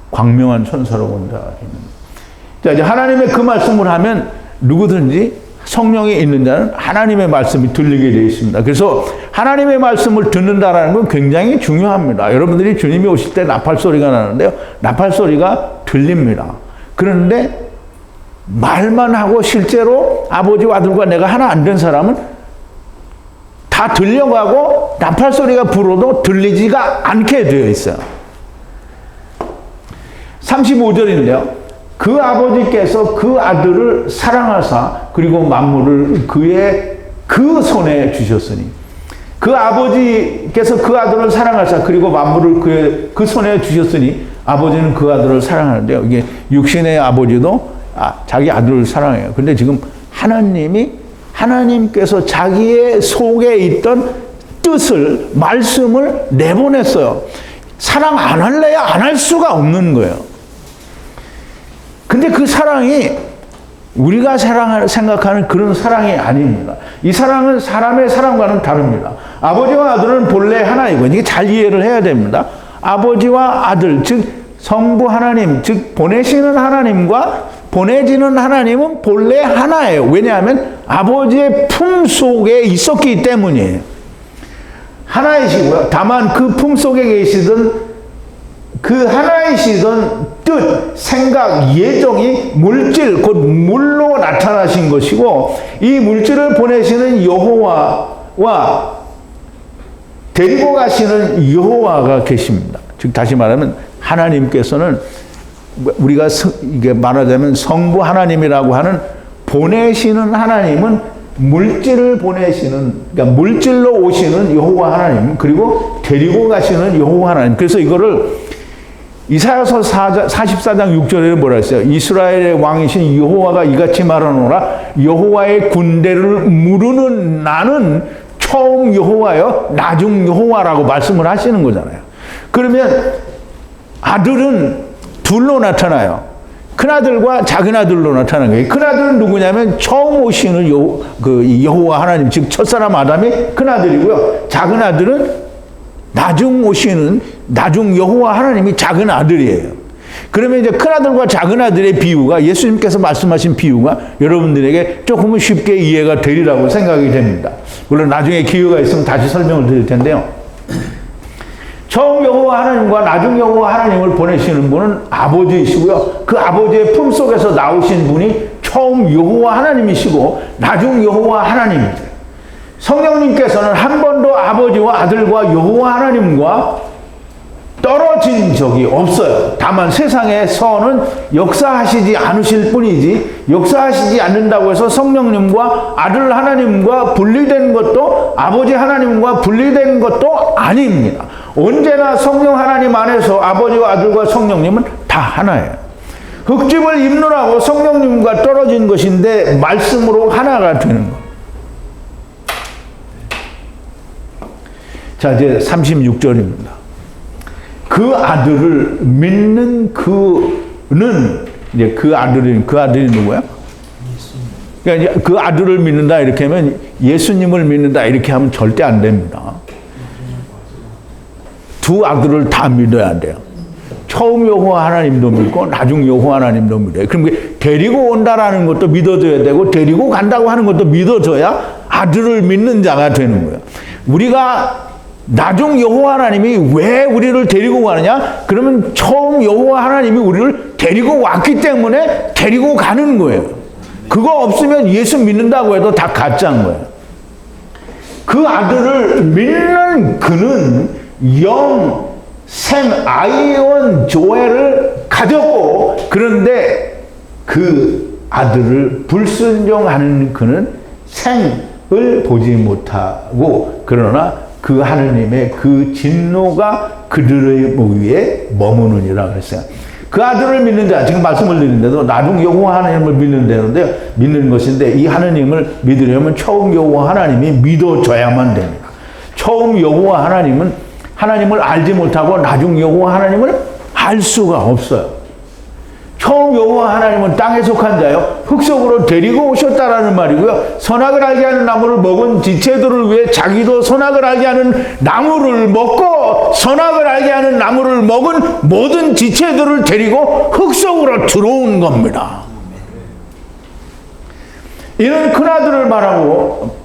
광명한 천사로 본다. 자, 이제 하나님의 그 말씀을 하면 누구든지 성령이 있는 자는 하나님의 말씀이 들리게 되어 있습니다. 그래서 하나님의 말씀을 듣는다라는 건 굉장히 중요합니다. 여러분들이 주님이 오실 때 나팔 소리가 나는데요. 나팔 소리가 들립니다. 그런데 말만 하고 실제로 아버지와 아들과 내가 하나 안 된 사람은 다 들려가고 나팔 소리가 불어도 들리지가 않게 되어 있어요. 35절인데요. 그 아버지께서 그 아들을 사랑하사 그리고 만물을 그의 그 손에 주셨으니, 그 아버지께서 그 아들을 사랑하사 그리고 만물을 그의 그 손에 주셨으니, 아버지는 그 아들을 사랑하는데요. 이게 육신의 아버지도 자기 아들을 사랑해요. 근데 지금 하나님께서 자기의 속에 있던 뜻을, 말씀을 내보냈어요. 사랑 안 할래야 안 할 수가 없는 거예요. 근데 그 사랑이 우리가 생각하는 그런 사랑이 아닙니다. 이 사랑은 사람의 사랑과는 다릅니다. 아버지와 아들은 본래 하나이고, 이게 잘 이해를 해야 됩니다. 아버지와 아들, 즉 성부 하나님, 즉 보내시는 하나님과 보내지는 하나님은 본래 하나예요. 왜냐하면 아버지의 품 속에 있었기 때문이에요. 하나이시고요. 다만 그 품 속에 계시던 그 하나이시던 뜻, 생각, 예정이 물질, 곧 물로 나타나신 것이고, 이 물질을 보내시는 여호와와 데리고 가시는 여호와가 계십니다. 즉 다시 말하면 하나님께서는 우리가 이게 말하자면 성부 하나님이라고 하는 보내시는 하나님은 물질을 보내시는, 그러니까 물질로 오시는 여호와 하나님, 그리고 데리고 가시는 여호와 하나님. 그래서 이거를 이사야서 44장 6절에 뭐라 했어요? 이스라엘의 왕이신 여호와가 이같이 말하노라. 여호와의 군대를 무르는 나는 처음 여호와여 나중 여호와라고 말씀을 하시는 거잖아요. 그러면 아들은 둘로 나타나요. 큰아들과 작은아들로 나타나는 거예요. 큰아들은 누구냐면 처음 오시는 여호와 하나님, 즉 첫사람 아담이 큰아들이고요. 작은아들은 나중 오시는 나중 여호와 하나님이 작은아들이에요. 그러면 이제 큰아들과 작은아들의 비유가, 예수님께서 말씀하신 비유가 여러분들에게 조금은 쉽게 이해가 되리라고 생각이 됩니다. 물론 나중에 기회가 있으면 다시 설명을 드릴 텐데요. 처음 여호와 하나님과 나중 여호와 하나님을 보내시는 분은 아버지이시고요. 그 아버지의 품 속에서 나오신 분이 처음 여호와 하나님이시고 나중 여호와 하나님이세요. 성령님께서는 한 번도 아버지와 아들과 여호와 하나님과 떨어진 적이 없어요. 다만 세상에서는 역사하시지 않으실 뿐이지, 역사하시지 않는다고 해서 성령님과 아들 하나님과 분리된 것도, 아버지 하나님과 분리된 것도 아닙니다. 언제나 성령 하나님 안에서 아버지와 아들과 성령님은 다 하나예요. 흙집을 입느라고 성령님과 떨어진 것인데 말씀으로 하나가 되는 것. 자, 이제 36절입니다. 그 아들을 믿는 그는, 이제 그 아들이 누구야? 그러니까 이제 그 아들을 믿는다 이렇게 하면, 예수님을 믿는다 이렇게 하면 절대 안 됩니다. 두 아들을 다 믿어야 돼요. 처음 여호와 하나님도 믿고 나중 여호와 하나님도 믿어요. 그럼 데리고 온다라는 것도 믿어줘야 되고, 데리고 간다고 하는 것도 믿어줘야 아들을 믿는 자가 되는 거예요. 우리가 나중 여호와 하나님이 왜 우리를 데리고 가느냐? 그러면 처음 여호와 하나님이 우리를 데리고 왔기 때문에 데리고 가는 거예요. 그거 없으면 예수 믿는다고 해도 다 가짜인 거예요. 그 아들을 믿는 그는 영생 아이온 조회를 가졌고, 그런데 그 아들을 불순종하는 그는 생을 보지 못하고, 그러나 그 하느님의 그 진노가 그들의 위에 머무느니라 그랬어요. 그 아들을 믿는 자, 지금 말씀을 드리는데도 나중 여호와 하나님을 믿는 것인데, 이 하나님을 믿으려면 처음 여호와 하나님이 믿어져야만 됩니다. 처음 여호와 하나님은 하나님을 알지 못하고 나중 여호와 하나님을 알 수가 없어요. 처음 여호와 하나님은 땅에 속한 자요, 흙 속으로 데리고 오셨다라는 말이고요. 선악을 알게 하는 나무를 먹은 지체들을 위해 자기도 선악을 알게 하는 나무를 먹고, 선악을 알게 하는 나무를 먹은 모든 지체들을 데리고 흙 속으로 들어온 겁니다. 이는 큰아들을 말하고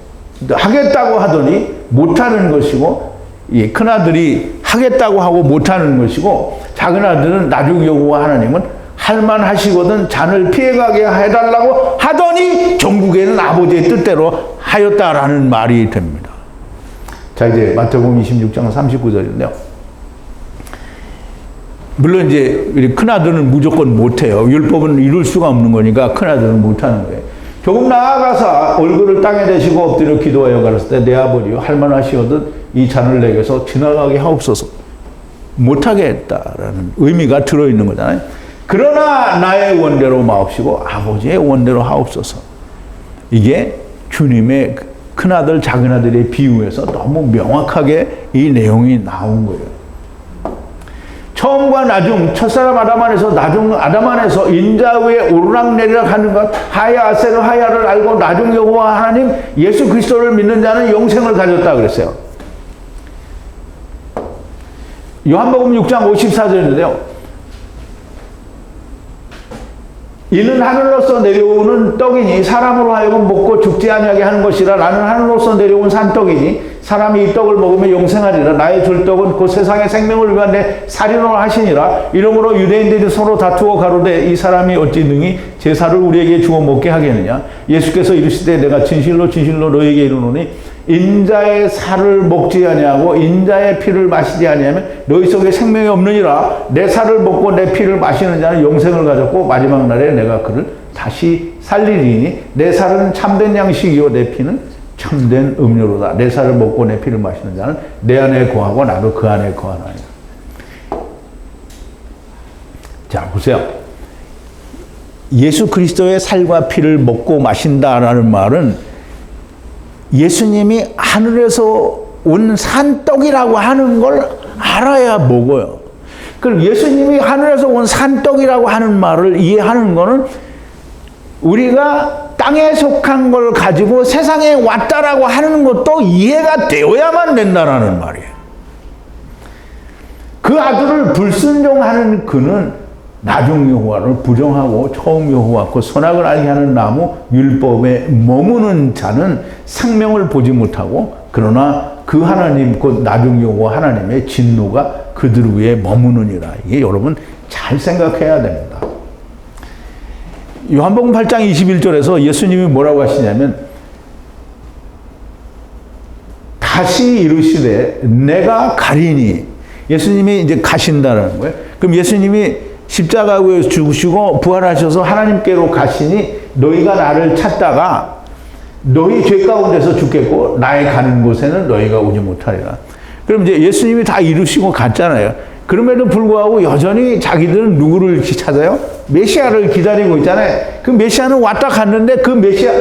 하겠다고 하더니 못하는 것이고, 큰아들이 하겠다고 하고 못하는 것이고, 작은아들은 나중 여호와 하나님은 할만하시거든 잔을 피해가게 해달라고 하더니 종국에는 아버지의 뜻대로 하였다라는 말이 됩니다. 자, 이제 마태복음 26장 39절인데요. 물론 이제 우리 큰아들은 무조건 못해요. 율법은 이룰 수가 없는 거니까 큰아들은 못하는 거예요. 조금 나아가서 얼굴을 땅에 대시고 엎드려 기도하여 가랐을 때 내 아버지여 할만하시거든 이 잔을 내게서 지나가게 하옵소서. 못하게 했다라는 의미가 들어있는 거잖아요. 그러나 나의 원대로 마옵시고 아버지의 원대로 하옵소서. 이게 주님의 큰아들 작은아들의 비유에서 너무 명확하게 이 내용이 나온 거예요. 처음과 나중 첫사람 아담 안에서 나중 아담 안에서 인자 위에 오르락내리락 하는 것 하야 아세르 하야를 알고 나중 여호와 하나님 예수 그리스도를 믿는 자는 영생을 가졌다 그랬어요. 요한복음 6장 54절인데요. 이는 하늘로서 내려오는 떡이니 사람으로 하여금 먹고 죽지 아니하게 하는 것이라. 나는 하늘로서 내려온 산떡이니 사람이 이 떡을 먹으면 영생하리라. 나의 줄 떡은 그 세상의 생명을 위한 내 살인을 하시니라. 이러므로 유대인들이 서로 다투어 가로되 이 사람이 어찌 능히 제사를 우리에게 주어 먹게 하겠느냐. 예수께서 이르시되 내가 진실로 진실로 너에게 이르노니 인자의 살을 먹지 아니하고 인자의 피를 마시지 아니하면 너희 속에 생명이 없느니라. 내 살을 먹고 내 피를 마시는 자는 영생을 가졌고 마지막 날에 내가 그를 다시 살리리니 내 살은 참된 양식이요 내 피는 참된 음료로다. 내 살을 먹고 내 피를 마시는 자는 내 안에 거하고 나도 그 안에 거하나이다. 자, 보세요. 예수 그리스도의 살과 피를 먹고 마신다라는 말은 예수님이 하늘에서 온 산떡이라고 하는 걸 알아야 먹어요. 그럼 예수님이 하늘에서 온 산떡이라고 하는 말을 이해하는 거는 우리가 땅에 속한 걸 가지고 세상에 왔다라고 하는 것도 이해가 되어야만 된다라는 말이에요. 그 아들을 불순종하는 그는 나중 여호와를 부정하고 처음 여호와 그 선악을 알게 하는 나무 율법에 머무는 자는 생명을 보지 못하고 그러나 그 하나님 곧 나중 여호와 하나님의 진노가 그들 위에 머무느니라. 이게 여러분 잘 생각해야 됩니다. 요한복음 8장 21절에서 예수님이 뭐라고 하시냐면 다시 이르시되 내가 가리니. 예수님이 이제 가신다는 거예요. 그럼 예수님이 십자가에 죽으시고 부활하셔서 하나님께로 가시니 너희가 나를 찾다가 너희 죄 가운데서 죽겠고 나의 가는 곳에는 너희가 오지 못하리라. 그럼 이제 예수님이 다 이루시고 갔잖아요. 그럼에도 불구하고 여전히 자기들은 누구를 찾아요? 메시아를 기다리고 있잖아요. 그 메시아는 왔다 갔는데 그 메시아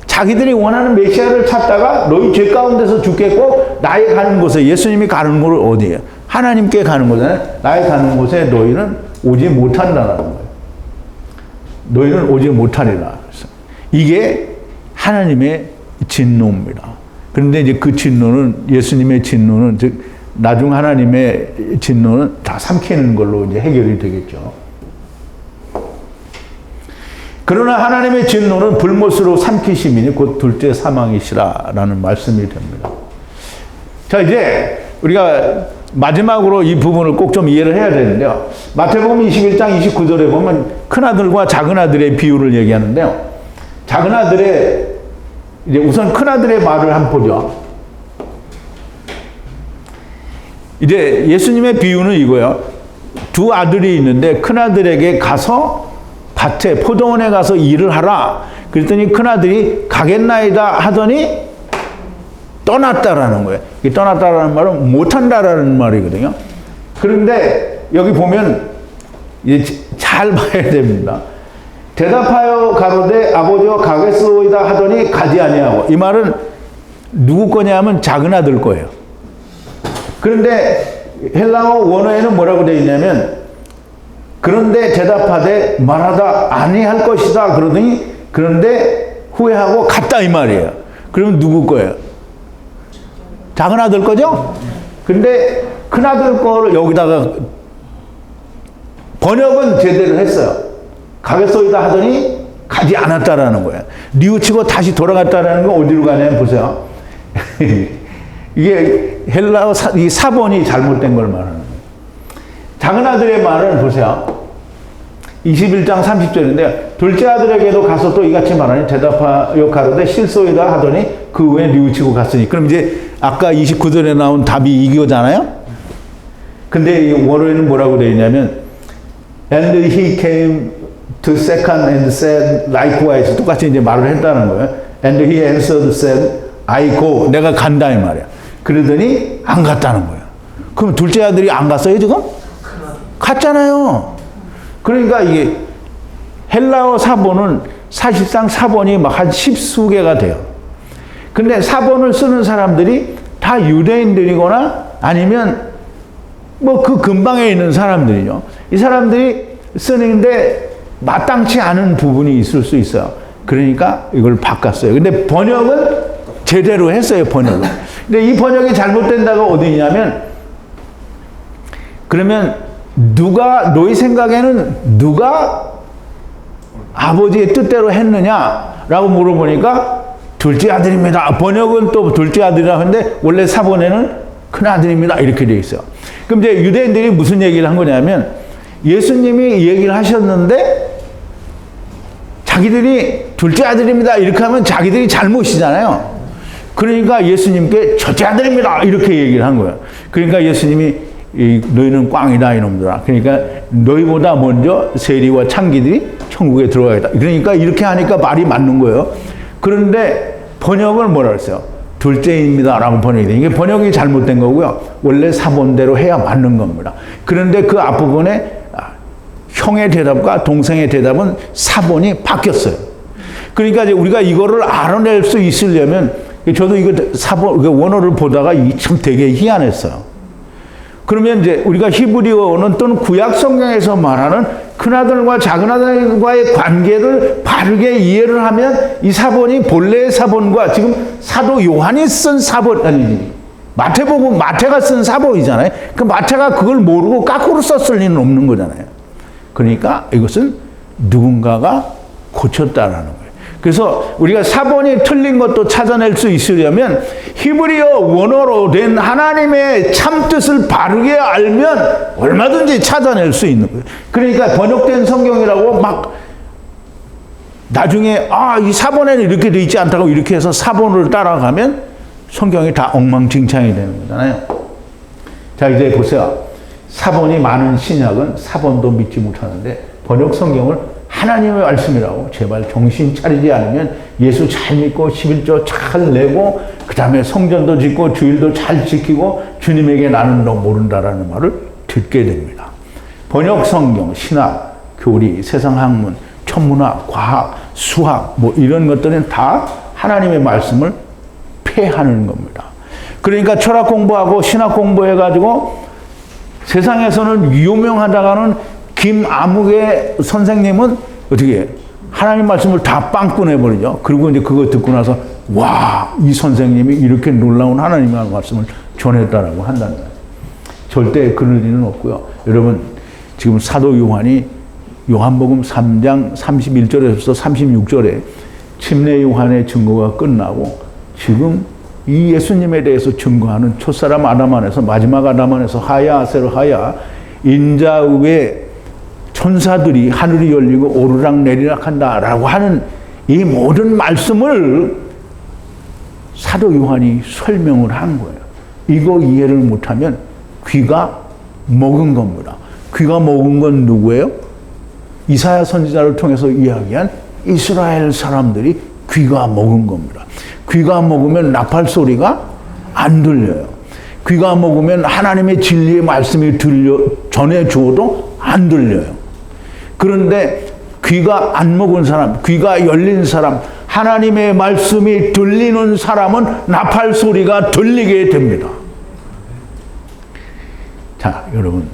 자기들이 원하는 메시아를 찾다가 너희 죄 가운데서 죽겠고 나의 가는 곳에 예수님이 가는 곳은 어디예요? 하나님께 가는 거잖아요. 나의 가는 곳에 너희는 오지 못한다는 거예요. 너희는 오지 못하리라. 이게 하나님의 진노입니다. 그런데 이제 그 진노는 예수님의 진노는 즉 나중 하나님의 진노는 다 삼키는 걸로 이제 해결이 되겠죠. 그러나 하나님의 진노는 불못으로 삼키심이니 곧 둘째 사망이시라라는 말씀이 됩니다. 자, 이제 우리가 마지막으로 이 부분을 꼭 좀 이해를 해야 되는데요. 마태복음 21장 29절에 보면 큰아들과 작은아들의 비유를 얘기하는데요. 작은아들의 이제 우선 큰아들의 말을 한번 보죠. 이제 예수님의 비유는 이거예요. 두 아들이 있는데 큰아들에게 가서 밭에 포도원에 가서 일을 하라. 그랬더니 큰아들이 가겠나이다 하더니 떠났다라는 거예요. 이 떠났다라는 말은 못한다라는 말이거든요. 그런데 여기 보면 이제 잘 봐야 됩니다. 대답하여 가로되 아버지와 가겠소이다 하더니 가지 아니하고. 이 말은 누구 거냐면 작은 아들 거예요. 그런데 헬라어 원어에는 뭐라고 되어 있냐면 그런데 대답하되 말하다 아니할 것이다 그러더니 그런데 후회하고 갔다 이 말이에요. 그러면 누구 거예요? 작은 아들 거죠? 근데 큰 아들 거를 여기다가 번역은 제대로 했어요. 가겠소이다 하더니 가지 않았다라는 거예요. 뉘우치고 다시 돌아갔다라는 건 어디로 가냐면 보세요. 이게 헬라어 이 사본이 잘못된 걸 말하는 거예요. 작은 아들의 말은 보세요. 21장 30절인데 둘째 아들에게도 가서 또 이같이 말하니 대답하여 가로되 실소이다 하더니 그 후에 뉘우치고 갔으니. 그럼 이제 아까 29절에 나온 답이 이거잖아요. 근데 원어에는 뭐라고 되어 있냐면 and he came to second and said likewise. 똑같이 이제 말을 했다는 거예요. and he answered said I go. 내가 간다 이 말이야. 그러더니 안 갔다는 거예요. 그럼 둘째 아들이 안 갔어요 지금? 갔잖아요. 그러니까 이게 헬라어 사본은 사실상 사본이 막 한 10수개가 돼요. 근데 사본을 쓰는 사람들이 다 유대인들이거나 아니면 뭐 그 근방에 있는 사람들이죠. 이 사람들이 쓰는데 마땅치 않은 부분이 있을 수 있어요. 그러니까 이걸 바꿨어요. 근데 번역은 제대로 했어요, 번역은. 근데 이 번역이 잘못된 데가 어디냐면, 그러면 너희 생각에는 누가 아버지의 뜻대로 했느냐라고 물어보니까 둘째 아들입니다. 번역은 또 둘째 아들이라고 하는데 원래 사본에는 큰 아들입니다. 이렇게 되어 있어요. 그럼 이제 유대인들이 무슨 얘기를 한 거냐면 예수님이 얘기를 하셨는데 자기들이 둘째 아들입니다. 이렇게 하면 자기들이 잘못이잖아요. 그러니까 예수님께 첫째 아들입니다. 이렇게 얘기를 한 거예요. 그러니까 예수님이 너희는 꽝이다 이놈들아. 그러니까 너희보다 먼저 세리와 창기들이 천국에 들어가겠다. 그러니까 이렇게 하니까 말이 맞는 거예요. 그런데 번역을 뭐라 그랬어요? 둘째입니다 라고 번역이 돼. 이게 번역이 잘못된 거고요. 원래 사본대로 해야 맞는 겁니다. 그런데 그 앞부분에 형의 대답과 동생의 대답은 사본이 바뀌었어요. 그러니까 이제 우리가 이거를 알아낼 수 있으려면, 저도 이거 사본, 원어를 보다가 참 되게 희한했어요. 그러면 이제 우리가 히브리어는 또는 구약 성경에서 말하는 큰아들과 작은아들과의 관계를 바르게 이해를 하면 이 사본이 본래의 사본과 지금 사도 요한이 쓴 사본, 아니, 마태가 쓴 사본이잖아요. 그 마태가 그걸 모르고 거꾸로 썼을 리는 없는 거잖아요. 그러니까 이것은 누군가가 고쳤다라는 거예요. 그래서 우리가 사본이 틀린 것도 찾아낼 수 있으려면 히브리어 원어로 된 하나님의 참뜻을 바르게 알면 얼마든지 찾아낼 수 있는 거예요. 그러니까 번역된 성경이라고 막 나중에 이 사본에는 이렇게 돼 있지 않다고 이렇게 해서 사본을 따라가면 성경이 다 엉망진창이 되는 거잖아요. 자, 이제 보세요. 사본이 많은 신약은 사본도 믿지 못하는데 번역 성경을 하나님의 말씀이라고 제발 정신 차리지 않으면 예수 잘 믿고 11조 잘 내고 그 다음에 성전도 짓고 주일도 잘 지키고 주님에게 나는 너 모른다라는 말을 듣게 됩니다. 번역 성경, 신학, 교리, 세상 학문, 천문학, 과학, 수학 뭐 이런 것들은 다 하나님의 말씀을 폐하는 겁니다. 그러니까 철학 공부하고 신학 공부해가지고 세상에서는 유명하다가는 김아무개 선생님은 어떻게 해? 하나님 말씀을 다 빵꾸내버리죠. 그리고 이제 그거 듣고 나서 와, 이 선생님이 이렇게 놀라운 하나님의 말씀을 전했다라고 한다는 거예요. 절대 그럴 일은 없고요. 여러분 지금 사도 요한이 요한복음 3장 31절에서 36절에 침례 요한의 증거가 끝나고 지금 이 예수님에 대해서 증거하는 첫사람 아담 안에서 마지막 아담 안에서 하야 아세르 하야 인자 위에 천사들이 하늘이 열리고 오르락 내리락 한다라고 하는 이 모든 말씀을 사도 요한이 설명을 한 거예요. 이거 이해를 못하면 귀가 먹은 겁니다. 귀가 먹은 건 누구예요? 이사야 선지자를 통해서 이야기한 이스라엘 사람들이 귀가 먹은 겁니다. 귀가 먹으면 나팔 소리가 안 들려요. 귀가 먹으면 하나님의 진리의 말씀이 전해주어도 안 들려요. 그런데 귀가 안 먹은 사람, 귀가 열린 사람, 하나님의 말씀이 들리는 사람은 나팔 소리가 들리게 됩니다. 자, 여러분,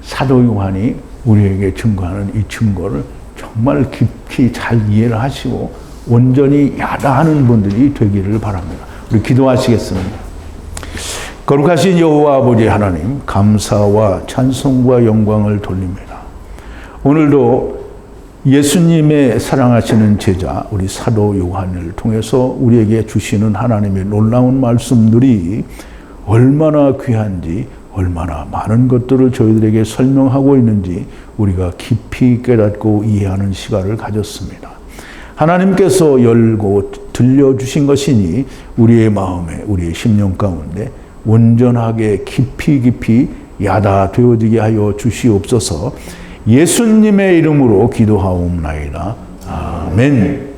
사도 요한이 우리에게 증거하는 이 증거를 정말 깊이 잘 이해를 하시고 온전히 야다하는 분들이 되기를 바랍니다. 우리 기도하시겠습니다. 거룩하신 여호와 아버지 하나님, 감사와 찬송과 영광을 돌립니다. 오늘도 예수님의 사랑하시는 제자 우리 사도 요한을 통해서 우리에게 주시는 하나님의 놀라운 말씀들이 얼마나 귀한지, 얼마나 많은 것들을 저희들에게 설명하고 있는지 우리가 깊이 깨닫고 이해하는 시간을 가졌습니다. 하나님께서 열고 들려주신 것이니 우리의 마음에, 우리의 심령 가운데 온전하게 깊이 야다되어지게 하여 주시옵소서. 예수님의 이름으로 기도하옵나이다. 아멘.